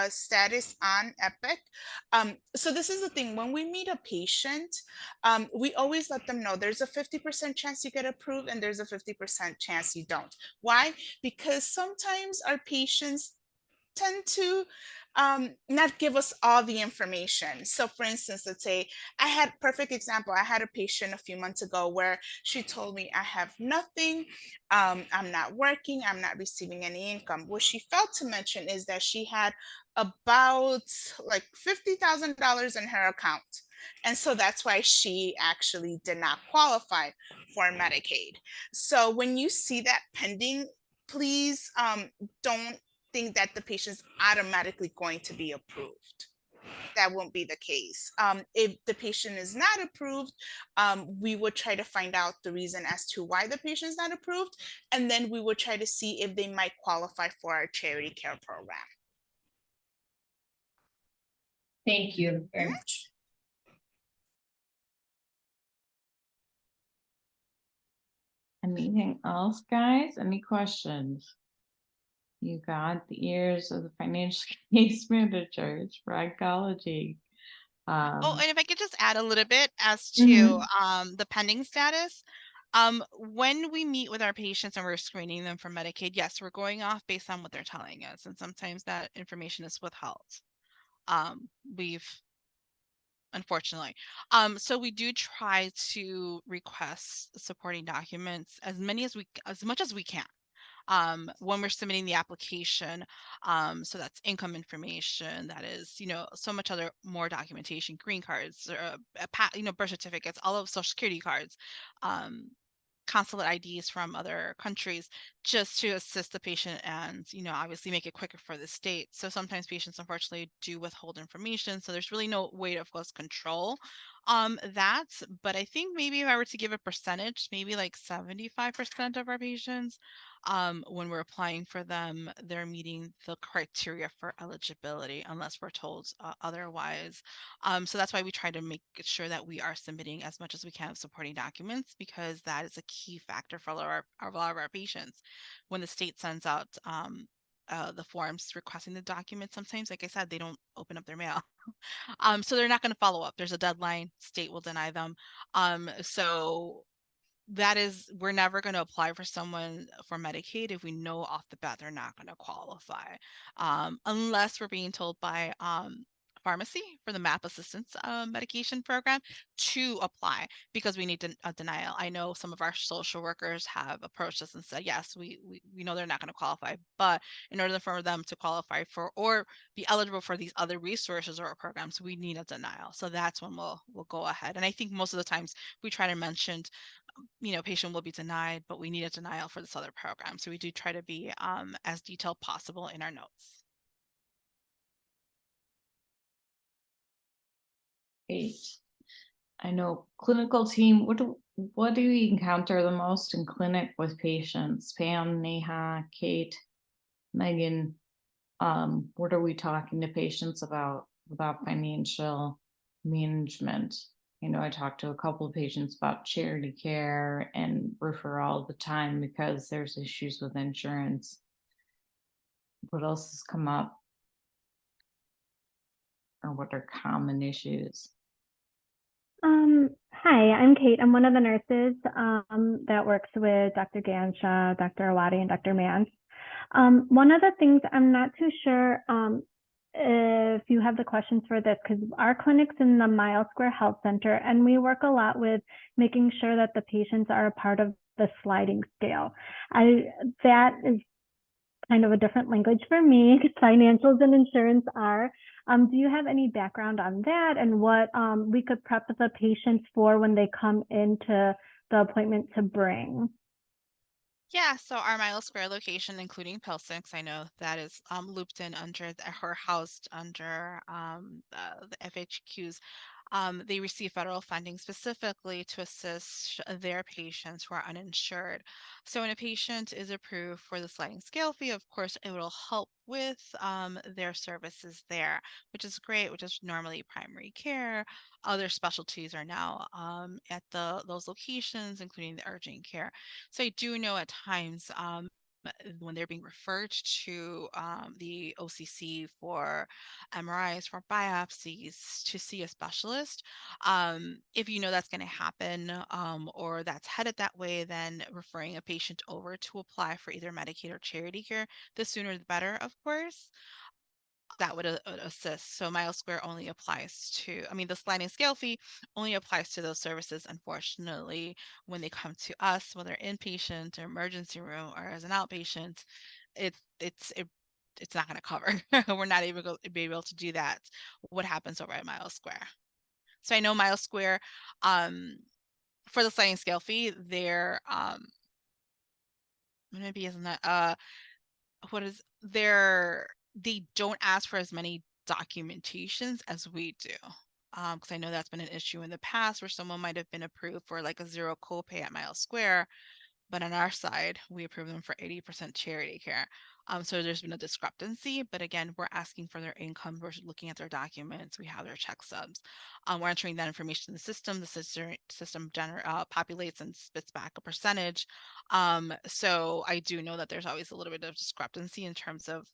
status on Epic. So this is the thing, when we meet a patient, we always let them know there's a 50% chance you get approved and there's a 50% chance you don't. Why? Because sometimes our patients tend to not give us all the information. So for instance, let's say I had perfect example. I had a patient a few months ago where she told me I have nothing. I'm not working. I'm not receiving any income. What she failed to mention is that she had about like $50,000 in her account. And so that's why she actually did not qualify for Medicaid. So when you see that pending, please don't think that the patient's automatically going to be approved. That won't be the case. If the patient is not approved, we would try to find out the reason as to why the patient is not approved, and then we would try to see if they might qualify for our charity care program. Thank you very much. Anything else, guys? Any questions? You got the ears of the financial case managers for oncology. Oh, and if I could just add a little bit as to the pending status. When we meet with our patients and we're screening them for Medicaid, yes, we're going off based on what they're telling us, and sometimes that information is withheld. We've unfortunately. So we do try to request supporting documents as much as we can. When we're submitting the application. So that's income information, that is, so much other more documentation, green cards, birth certificates, all of social security cards, consulate IDs from other countries, just to assist the patient and, obviously make it quicker for the state. So sometimes patients unfortunately do withhold information. So there's really no way to, of course, control that. But I think maybe if I were to give a percentage, maybe like 75% of our patients, when we're applying for them, they're meeting the criteria for eligibility unless we're told otherwise. So that's why we try to make sure that we are submitting as much as we can of supporting documents, because that is a key factor for a lot of our patients. When the state sends out the forms requesting the documents, sometimes, like I said, they don't open up their mail. So they're not going to follow up. There's a deadline, state will deny them. So we're never going to apply for someone for Medicaid if we know off the bat they're not going to qualify, unless we're being told by pharmacy for the MAP assistance medication program to apply, because we need a denial. I know some of our social workers have approached us and said, yes, we know they're not going to qualify, but in order for them to qualify for or be eligible for these other resources or programs, we need a denial. So that's when we'll go ahead. And I think most of the times we try to mention, patient will be denied, but we need a denial for this other program. So we do try to be as detailed possible in our notes. Great. I know clinical team, what do you encounter the most in clinic with patients? Pam, Neha, Kate, Megan, what are we talking to patients about financial management? I know I talked to a couple of patients about charity care and refer all the time because there's issues with insurance. What else has come up? Or what are common issues? Hi, I'm Kate. I'm one of the nurses that works with Dr. Gansha, Dr. Awadi, and Dr. Mans. One of the things I'm not too sure if you have the questions for this, because our clinic's in the Mile Square Health Center, and we work a lot with making sure that the patients are a part of the sliding scale. That is kind of a different language for me, because financials and insurance are. Do you have any background on that and what we could prep the patients for when they come into the appointment to bring? Yeah, so our Mile Square location, including Pilsix, I know that is looped in under or housed under the FHQs. They receive federal funding specifically to assist their patients who are uninsured. So when a patient is approved for the sliding scale fee, of course, it will help with their services there, which is great, which is normally primary care. Other specialties are now at those locations, including the urgent care. So I do know at times when they're being referred to the OCC for MRIs, for biopsies, to see a specialist, if you know that's going to happen or that's headed that way, then referring a patient over to apply for either Medicaid or charity care, the sooner the better, of course. That would assist. So Mile Square only applies to, the sliding scale fee only applies to those services. Unfortunately, when they come to us, whether inpatient or emergency room or as an outpatient, it's not going to cover. We're not even going to be able to do that. What happens over at Mile Square? So I know Mile Square, for the sliding scale fee, they're maybe isn't that what is they don't ask for as many documentations as we do. Because I know that's been an issue in the past where someone might have been approved for like a zero copay at Mile Square, but on our side, we approve them for 80% charity care. So there's been a discrepancy, but again, we're asking for their income. We're looking at their documents. We have their check stubs. We're entering that information in the system. The system populates and spits back a percentage. So I do know that there's always a little bit of discrepancy in terms of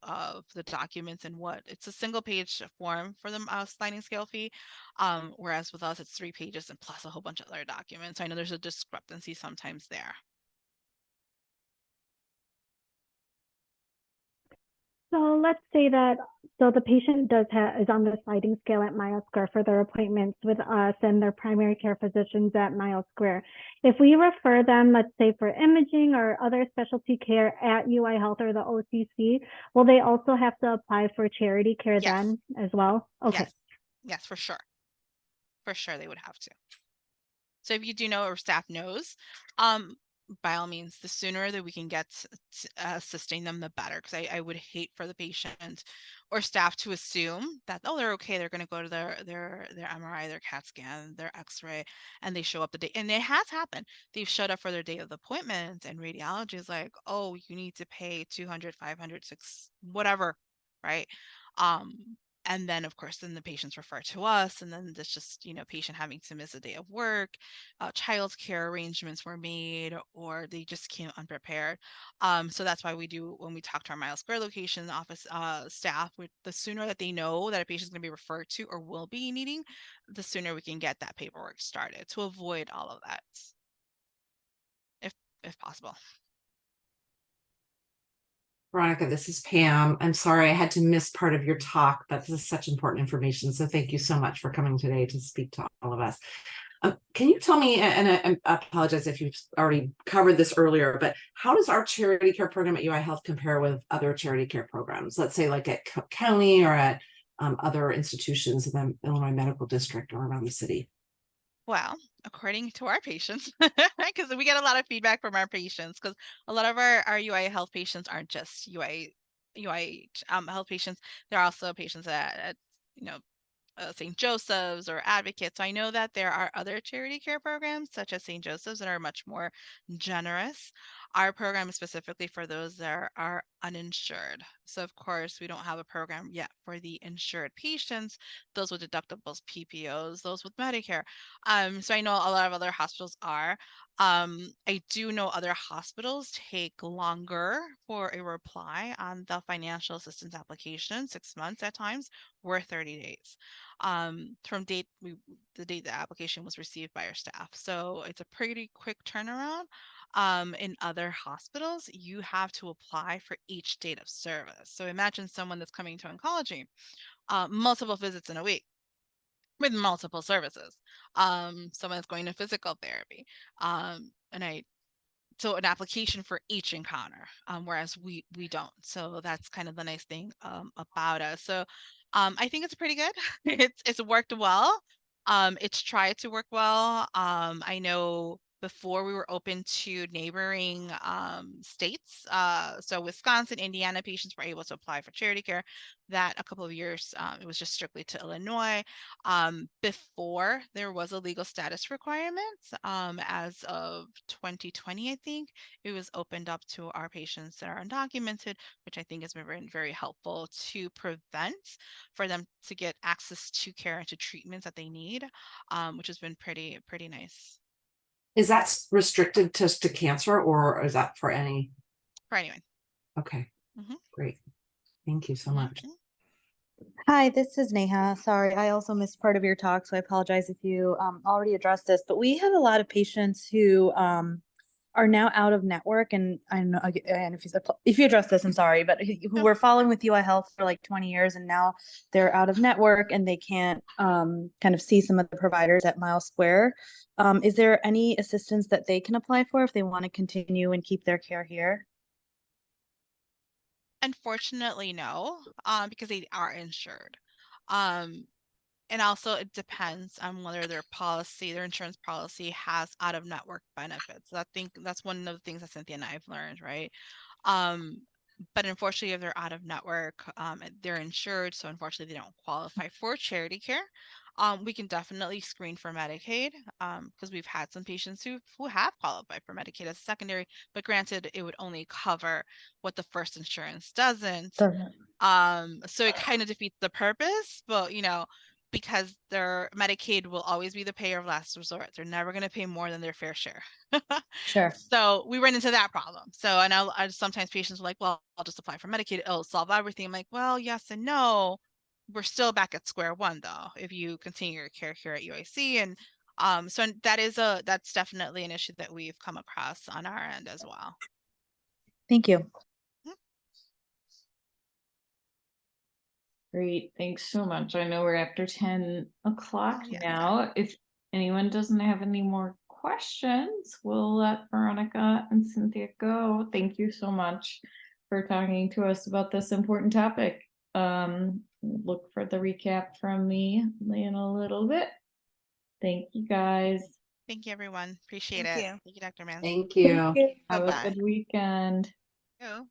the documents and what it's a single page form for the sliding scale fee. Whereas with us, it's 3 pages and plus a whole bunch of other documents. So I know there's a discrepancy sometimes there. So let's say that the patient is on the sliding scale at Mile Square for their appointments with us and their primary care physicians at Mile Square. If we refer them, let's say for imaging or other specialty care at UI Health or the OCC, will they also have to apply for charity care then as well? Okay. Yes, for sure. For sure they would have to. So if you do know or staff knows, by all means, the sooner that we can get assisting them, the better. Because I would hate for the patient or staff to assume that, oh, they're okay. They're going to go to their MRI, their CAT scan, their X-ray, and they show up the day. And it has happened. They've showed up for their day of the appointment, and radiology is like, oh, you need to pay 200, 500, 6, whatever, right? And then, of course, then the patients refer to us, and then it's just, patient having to miss a day of work, child care arrangements were made, or they just came unprepared. So that's why we do, when we talk to our Mile Square location office staff, the sooner that they know that a patient is going to be referred to or will be needing, the sooner we can get that paperwork started to avoid all of that. if possible. Veronica, this is Pam. I'm sorry I had to miss part of your talk, but this is such important information. So thank you so much for coming today to speak to all of us. Can you tell me, and I apologize if you've already covered this earlier, but how does our charity care program at UI Health compare with other charity care programs? Let's say like at county or at other institutions in the Illinois Medical District or around the city? Well, according to our patients, because we get a lot of feedback from our patients, because a lot of our UI health patients aren't just UI health patients. They're also patients at St. Joseph's or Advocates. So I know that there are other charity care programs such as St. Joseph's that are much more generous. Our program is specifically for those that are uninsured. So of course, we don't have a program yet for the insured patients, those with deductibles, PPOs, those with Medicare. So I know a lot of other hospitals are. I do know other hospitals take longer for a reply on the financial assistance application, 6 months at times, or 30 days from the date the application was received by our staff. So it's a pretty quick turnaround. In other hospitals, you have to apply for each date of service. So imagine someone that's coming to oncology, multiple visits in a week with multiple services. Someone that's going to physical therapy. So an application for each encounter, whereas we don't. So that's kind of the nice thing about us. So I think it's pretty good. It's worked well. It's tried to work well. I know before we were open to neighboring states. So Wisconsin, Indiana patients were able to apply for charity care. That a couple of years, it was just strictly to Illinois. Before there was a legal status requirement, as of 2020, I think it was opened up to our patients that are undocumented, which I think has been very, very helpful to prevent for them to get access to care and to treatments that they need, which has been pretty nice. Is that restricted just to cancer, or is that for any? For anyone. Okay, Mhm. Great. Thank you so much. Mhm. Hi, this is Neha. Sorry, I also missed part of your talk, so I apologize if you already addressed this. But we have a lot of patients who are now out of network, and I know, and if you address this, I'm sorry, but who were following with UI Health for like 20 years, and now they're out of network and they can't kind of see some of the providers at Mile Square. Is there any assistance that they can apply for if they want to continue and keep their care here? Unfortunately, no, because they are insured. And also it depends on whether their insurance policy has out-of-network benefits. So I think that's one of the things that Sintia and I have learned, right? But unfortunately, if they're out of network, they're insured, so unfortunately they don't qualify for charity care. We can definitely screen for Medicaid, because we've had some patients who have qualified for Medicaid as a secondary, but granted, it would only cover what the first insurance doesn't. So it kind of defeats the purpose, but because their Medicaid will always be the payer of last resort. They're never going to pay more than their fair share. Sure. So we run into that problem. So I sometimes patients are like, well, I'll just apply for Medicaid. It'll solve everything. I'm like, well, yes and no. We're still back at square one, though, if you continue your care here at UIC. And so that's definitely an issue that we've come across on our end as well. Thank you. Great, thanks so much. I know we're after 10 o'clock Yes. now. If anyone doesn't have any more questions, we'll let Veronica and Sintia go. Thank you so much for talking to us about this important topic. Look for the recap from me in a little bit. Thank you, guys. Thank you, everyone. Appreciate Thank it. you. Thank you, Dr. Mann. Thank you. Have Bye-bye. a good weekend. You.